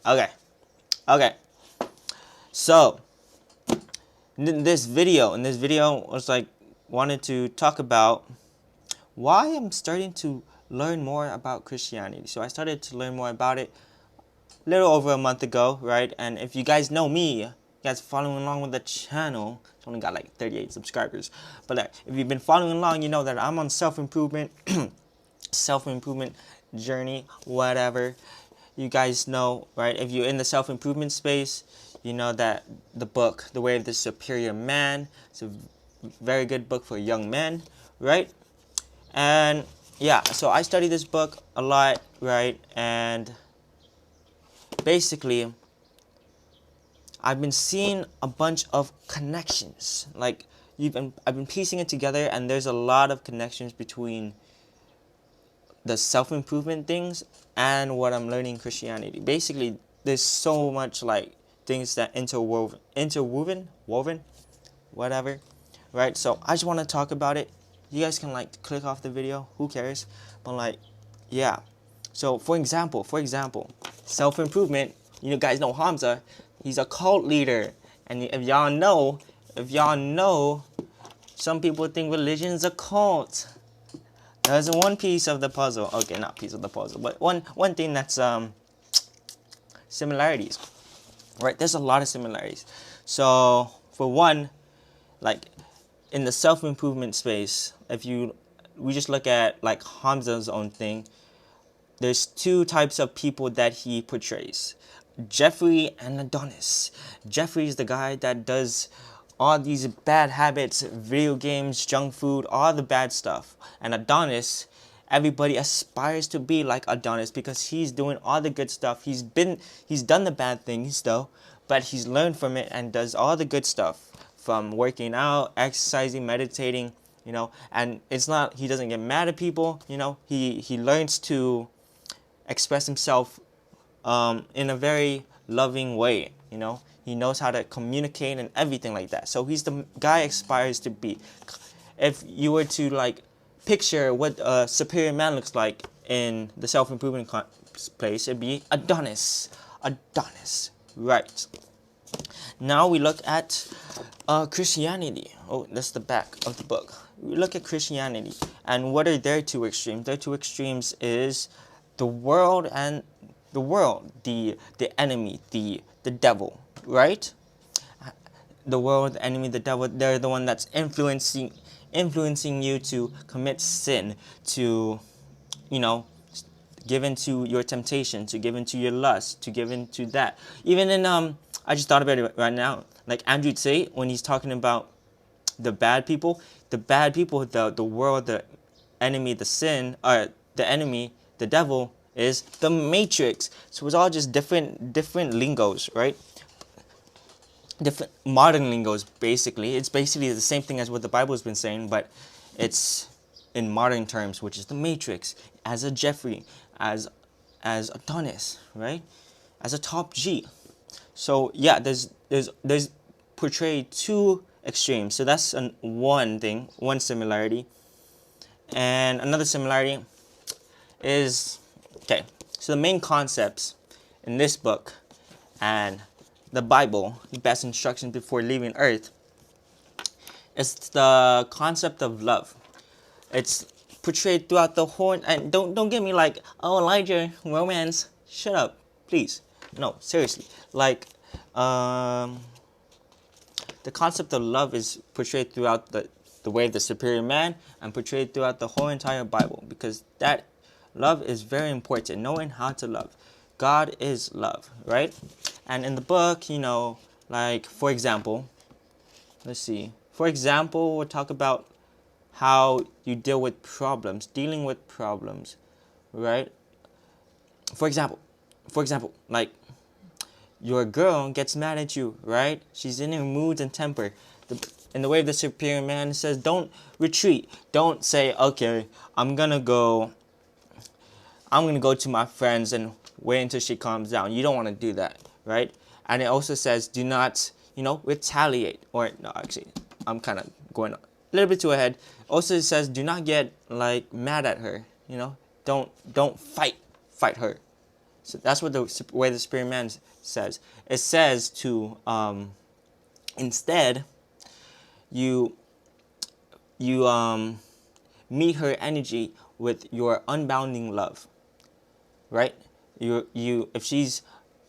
Okay. Okay. So, in this video was like wanted to talk about why I'm starting to learn more about Christianity. So I started to learn more about it a little over a month ago, right? And if you guys know me, you guys following along with the channel, it's only got like 38 subscribers. But if you've been following along, you know that I'm on self-improvement, self-improvement journey, whatever. You guys know, right? If you're in the self-improvement space, you know that the book, The Way of the Superior Man, it's a very good book for young men, right? And yeah, so I study this book a lot, right? And basically, I've been seeing a bunch of connections. Like I've been piecing it together, and there's a lot of connections between the self-improvement things and what I'm learning in Christianity. Basically, there's so much like things that woven, whatever, right? So I just want to talk about it. You guys can like click off the video, who cares? But like, yeah. So for example, self-improvement. You guys know Hamza. He's a cult leader, and if y'all know, some people think religion is a cult. There's one piece of the puzzle. Okay, not piece of the puzzle, but one thing that's similarities. Right? There's a lot of similarities. So for one, like in the self-improvement space, we just look at like Hamza's own thing, there's two types of people that he portrays. Jeffrey and Adonis. Jeffrey is the guy that does all these bad habits, video games, junk food, all the bad stuff. And Adonis, everybody aspires to be like Adonis because he's doing all the good stuff. He's done the bad things though, but he's learned from it and does all the good stuff, from working out, exercising, meditating, and it's not, he doesn't get mad at people, he learns to express himself in a very loving way. He knows how to communicate and everything like that. So he's the guy aspires to be. If you were to like picture what a superior man looks like in the self-improvement place, it'd be Adonis. Adonis, right? Now we look at Christianity. Oh, that's the back of the book. We look at Christianity, and what are their two extremes? Their two extremes is the world and the enemy, the devil, right? The world, the enemy, the devil, they're the one that's influencing you to commit sin, to give into your temptation, to give into your lust, to give into that. Even in I just thought about it right now. Like Andrew Tate, when he's talking about the bad people, the world, the enemy, the sin, or the enemy, the devil is the Matrix. So it's all just different lingos, right? Different modern lingos, basically. It's basically the same thing as what the Bible has been saying, but it's in modern terms, which is the Matrix, as a Jeffrey, as Adonis, right? As a top G. So yeah, there's portrayed two extremes. So that's one thing, one similarity. And another similarity is, okay, so the main concepts in this book and the Bible, the best instruction before leaving Earth, is the concept of love. It's portrayed throughout the whole, and don't get me like, oh, Elijah, romance, shut up, please. No, seriously. Like, the concept of love is portrayed throughout the Way of the Superior Man and portrayed throughout the whole entire Bible, because that love is very important, knowing how to love. God is love, right? And in the book, like, for example, let's see. For example, we'll talk about how you deal with problems, dealing with problems, right? For example, like, your girl gets mad at you, right? She's in her moods and temper. In the Way of the Superior Man, it says, don't retreat. Don't say, okay, I'm gonna go to my friends and wait until she calms down. You don't want to do that, right? And it also says, do not, retaliate. Or, no, actually, I'm kind of going a little bit too ahead. Also, it says, do not get, like, mad at her, Don't fight her. So that's what the way the spirit man says. It says to instead you meet her energy with your unbounding love, right? You if she's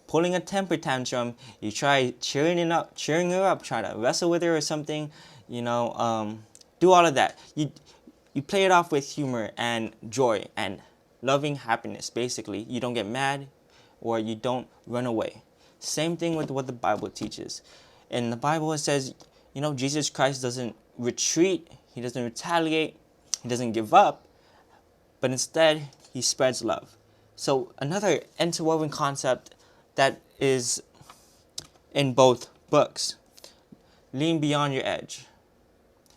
pulling a temper tantrum, you try cheering her up, try to wrestle with her or something, do all of that. You play it off with humor and joy and loving happiness. Basically, you don't get mad or you don't run away. Same thing with what the Bible teaches. In the Bible, it says, Jesus Christ doesn't retreat, he doesn't retaliate, he doesn't give up, but instead he spreads love. So another interwoven concept that is in both books, lean beyond your edge.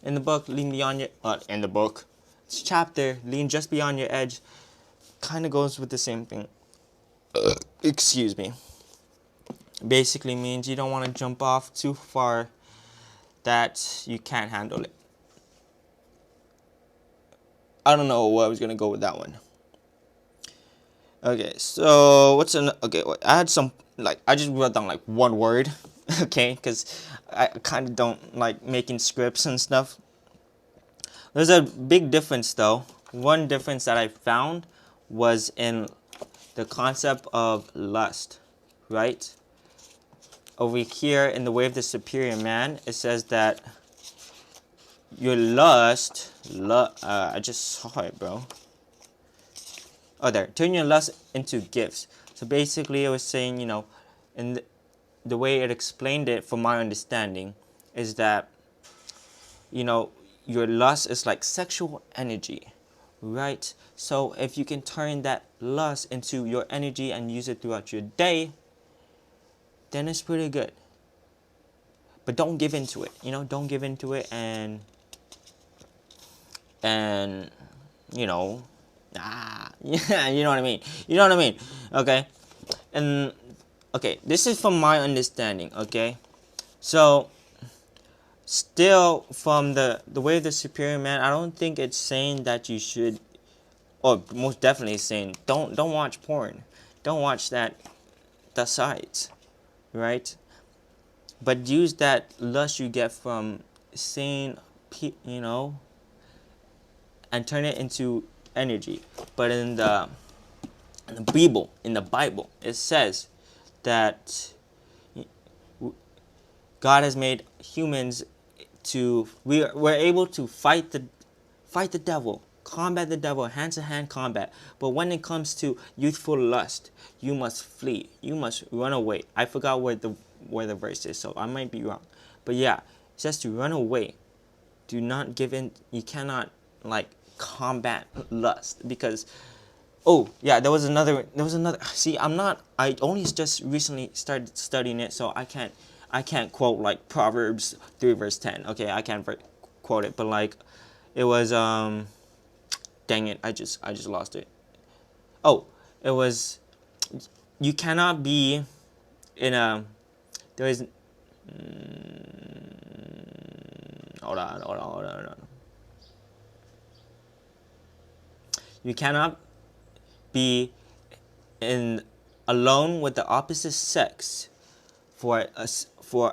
In the book, this chapter, lean just beyond your edge, kind of goes with the same thing. Excuse me. Basically means you don't want to jump off too far that you can't handle it. I don't know where I was going to go with that one. Okay, so I had some, I just wrote down one word, okay, because I kind of don't like making scripts and stuff. There's a big difference though. One difference that I found was in the concept of lust, right? Over here in the way of the superior man, it says that your lust, I just saw it, bro. Oh, there. Turn your lust into gifts. So basically, it was saying, in the way it explained it, from my understanding, is that, your lust is like sexual energy, right? So if you can turn that lust into your energy and use it throughout your day, then it's pretty good. But don't give into it, don't give into it and yeah, you know what I mean. Okay, and okay, this is from my understanding. Okay, so still from the way of the superior man, I don't think it's saying that you should, or most definitely saying don't watch porn, don't watch the sites, right? But use that lust you get from seeing, and turn it into energy. But in the Bible, it says that God has made humans we're able to fight the devil, combat the devil, hand-to-hand combat. But when it comes to youthful lust, you must flee. You must run away. I forgot where the verse is, so I might be wrong. But yeah, it says to run away. Do not give in. You cannot combat lust because there was another. See, I only just recently started studying it, so I can't quote Proverbs 3 verse 10. Okay, I can't quote it, but it was dang it, I just lost it. Oh, it was, you cannot be in a, there is hold on. You cannot be alone with the opposite sex for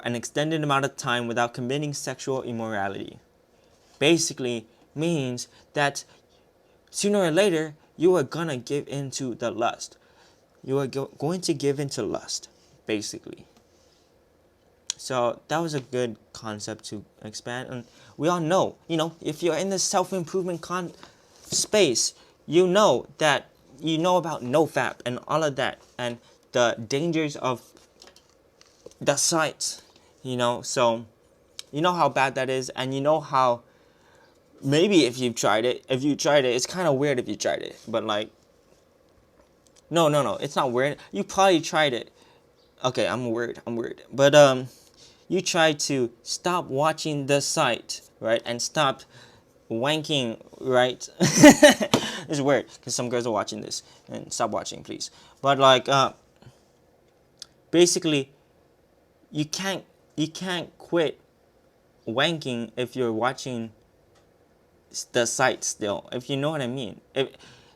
an extended amount of time without committing sexual immorality. Basically means that sooner or later you are gonna give into the lust. You are going to give into lust, basically. So that was a good concept to expand. And we all know, if you're in the self-improvement space, you know about NoFap and all of that and the dangers of the sites, so you know how bad that is, and you know how maybe if you tried it, it's kind of weird if you tried it, but no, it's not weird. You probably tried it. Okay, I'm weird, but you try to stop watching the site, right, and stop wanking, right? It's weird because some girls are watching this, and stop watching, please. But basically, you can't quit wanking if you're watching the site still, if you know what I mean. If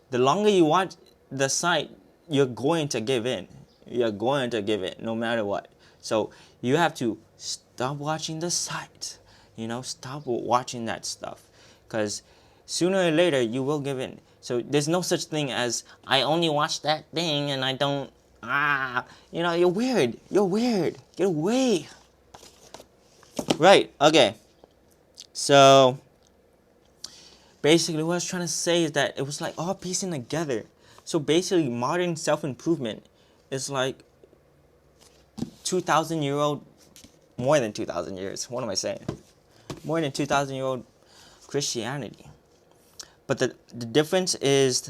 the longer you watch the site, you're going to give in. You're going to give in no matter what. So you have to stop watching the site. Stop watching that stuff, because sooner or later you will give in. So there's no such thing as I only watch that thing and I don't. You're weird. You're weird. Get away. Right. Okay. So basically what I was trying to say is that it was like all piecing together. So basically modern self-improvement is like 2,000-year-old, more than 2,000 years. What am I saying? More than 2,000-year-old Christianity. But the difference is,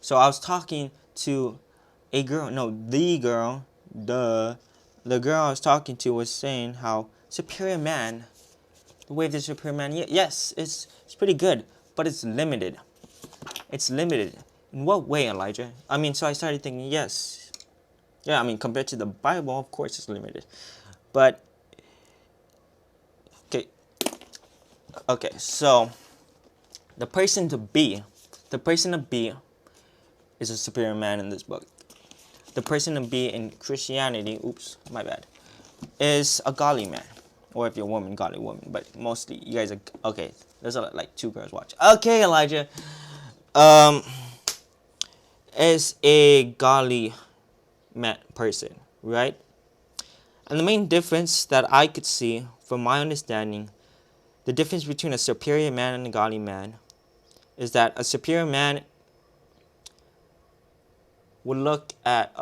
so I was talking to the girl, the girl I was talking to was saying how superior man, the way of the superior man, yes, it's pretty good, but it's limited. It's limited. In what way, Elijah? So I started thinking, yes. Yeah, compared to the Bible, of course it's limited. But, okay, so the person to be is a superior man in this book. The person to be in Christianity, is a godly man. Or if you're a woman, godly woman. But mostly, you guys are, okay, there's like 2 girls watch. Okay, Elijah. Is a godly person, right? And the main difference that I could see, from my understanding, the difference between a superior man and a godly man, is that a superior man would look at,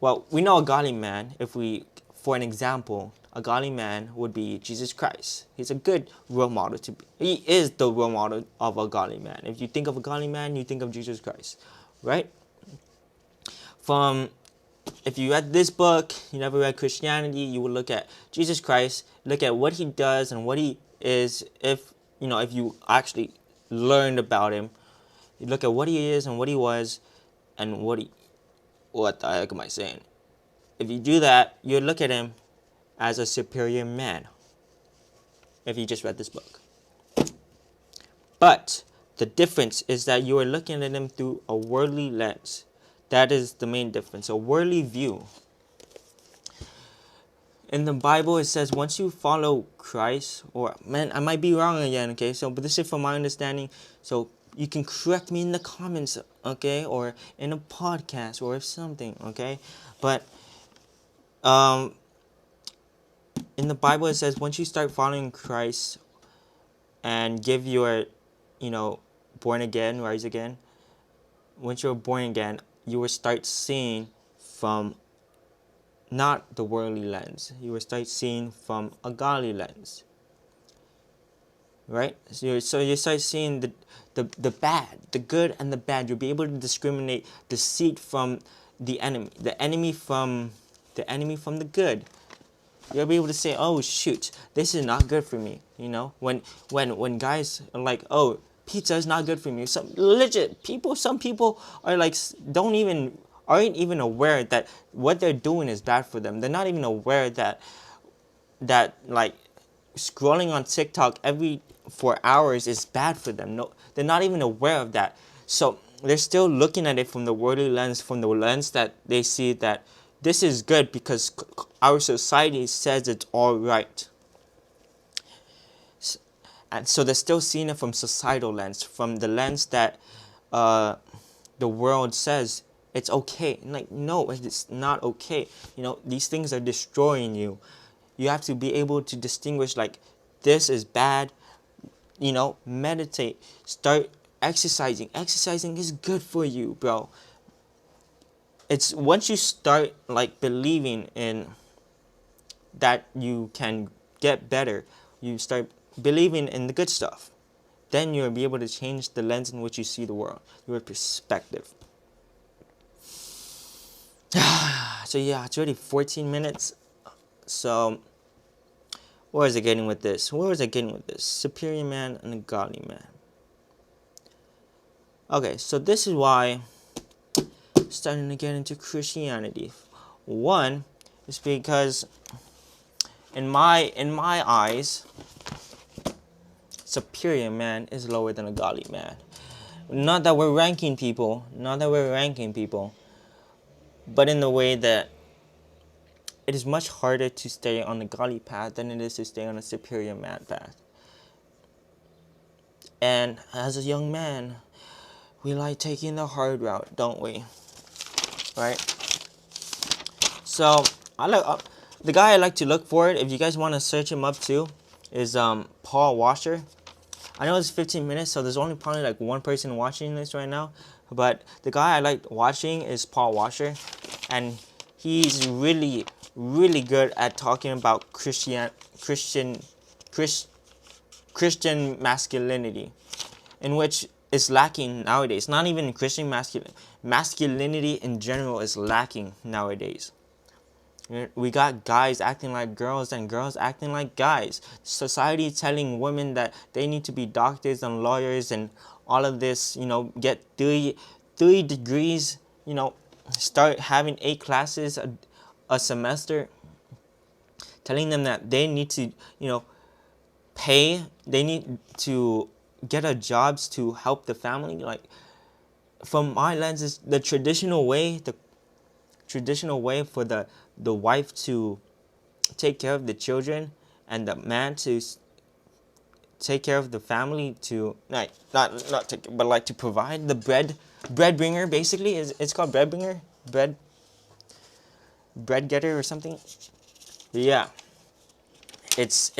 we know a godly man, for an example, a godly man would be Jesus Christ. He's a good role model he is the role model of a godly man. If you think of a godly man, you think of Jesus Christ, right? If you read this book, you never read Christianity, you would look at Jesus Christ, look at what he does and what he is. If you actually learned about him, you look at what he is and what he was, and what the heck am I saying? If you do that, you look at him as a superior man. If you just read this book. But the difference is that you are looking at him through a worldly lens. That is the main difference, a worldly view. In the Bible, it says once you follow Christ, I might be wrong again, okay? But this is from my understanding. So you can correct me in the comments, okay? Or in a podcast or something, okay? But in the Bible, it says once you start following Christ and give your, born again, rise again, once you're born again, you will start seeing from not the worldly lens. You will start seeing from a godly lens. Right? So you start seeing the bad, the good and the bad. You'll be able to discriminate deceit from the enemy from the good. You'll be able to say, oh shoot, this is not good for me. When guys are like, oh, pizza is not good for me. Some people are like aren't even aware that what they're doing is bad for them. They're not even aware that like scrolling on TikTok for hours is bad for them. No, they're not even aware of that. So they're still looking at it from the worldly lens, from the lens that they see that this is good because our society says it's all right. And so they're still seeing it from societal lens, from the lens that the world says it's okay. Like, no, it's not okay. These things are destroying you. You have to be able to distinguish, like, this is bad. Meditate. Start exercising. Exercising is good for you, bro. It's once you start, like, believing in that you can get better, you start believing in the good stuff, then you'll be able to change the lens in which you see the world, your perspective. So yeah, it's already 14 minutes. So where was I getting with this? Superior man and a godly man. Okay, so this is why I'm starting to get into Christianity. One is because in my eyes, superior man is lower than a godly man. Not that we're ranking people, but in the way that it is much harder to stay on the godly path than it is to stay on a superior man path. And as a young man, we like taking the hard route, don't we? Right? So the guy I like to look for, if you guys want to search him up too, is Paul Washer. I know it's 15 minutes, so there's only probably like one person watching this right now. But the guy I like watching is Paul Washer, and he's really, really good at talking about Christian masculinity, in which is lacking nowadays. Not even Christian masculinity in general is lacking nowadays. We got guys acting like girls and girls acting like guys. Society telling women that they need to be doctors and lawyers and all of this, get three degrees, start having 8 classes a semester, telling them that they need to, pay, they need to get a jobs to help the family. Like, from my lenses, the traditional way for the wife to take care of the children and the man to take care of the family, to not take, but like to provide the bread bringer, basically. It's called bread bringer, bread getter or something. Yeah, it's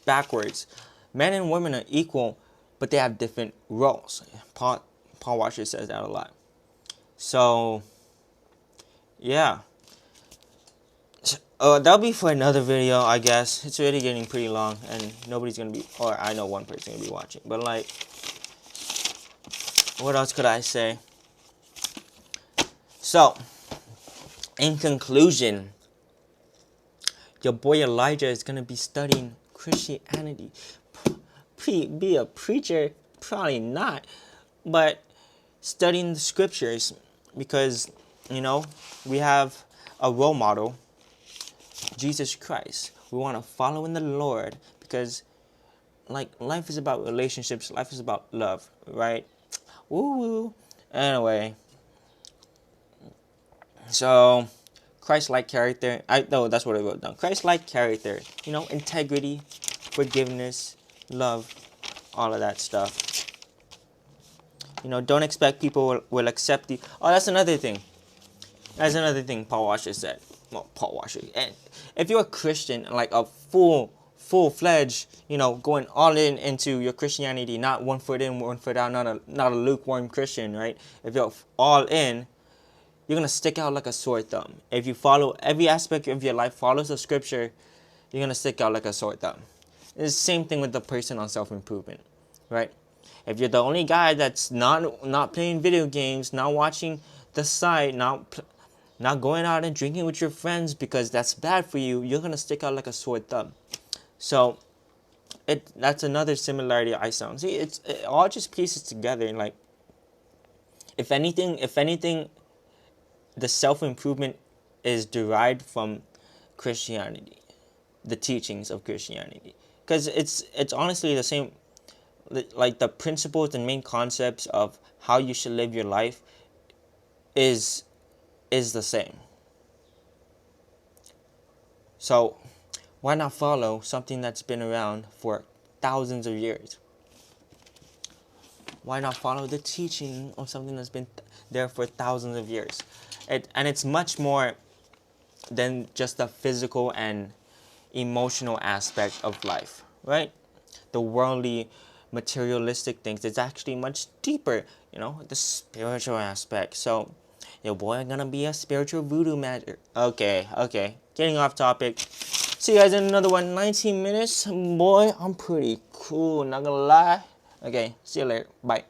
backwards. Men and women are equal, but they have different roles. Paul Washer says that a lot. So yeah, that'll be for another video, I guess. It's already getting pretty long, and nobody's gonna be, or I know one person gonna be watching. But like, what else could I say? So, in conclusion, your boy Elijah is gonna be studying Christianity. Be a preacher? Probably not, but studying the scriptures, because we have a role model, Jesus Christ. We want to follow in the Lord, because like, life is about relationships, life is about love, right? Woo woo. Anyway, so Christ-like character. That's what I wrote down. Christ-like character. Integrity, forgiveness, love, all of that stuff. Don't expect people will accept you. Oh, that's another thing. Paul Washer said. Well, Paul Washer. And if you're a Christian, like a full-fledged, going all in into your Christianity, not one foot in, one foot out, not a lukewarm Christian, right? If you're all in, you're gonna stick out like a sore thumb. If you follow every aspect of your life, follows the scripture, you're gonna stick out like a sore thumb. It's the same thing with the person on self-improvement, right? If you're the only guy that's not playing video games, not watching the site, not going out and drinking with your friends because that's bad for you, you're gonna stick out like a sore thumb. So that's another similarity I found. See, it all just pieces together. Like, if anything, the self-improvement is derived from Christianity, the teachings of Christianity, because it's honestly the same. Like, the principles and main concepts of how you should live your life is the same. So why not follow something that's been around for thousands of years? Why not follow the teaching of something that's been there for thousands of years? And it's much more than just the physical and emotional aspect of life, right? The worldly, materialistic things. It's actually much deeper, the spiritual aspect. So, your boy gonna be a spiritual voodoo magic. Okay. Getting off topic. See you guys in another one. 19 minutes. Boy, I'm pretty cool, not gonna lie. Okay, see you later. Bye.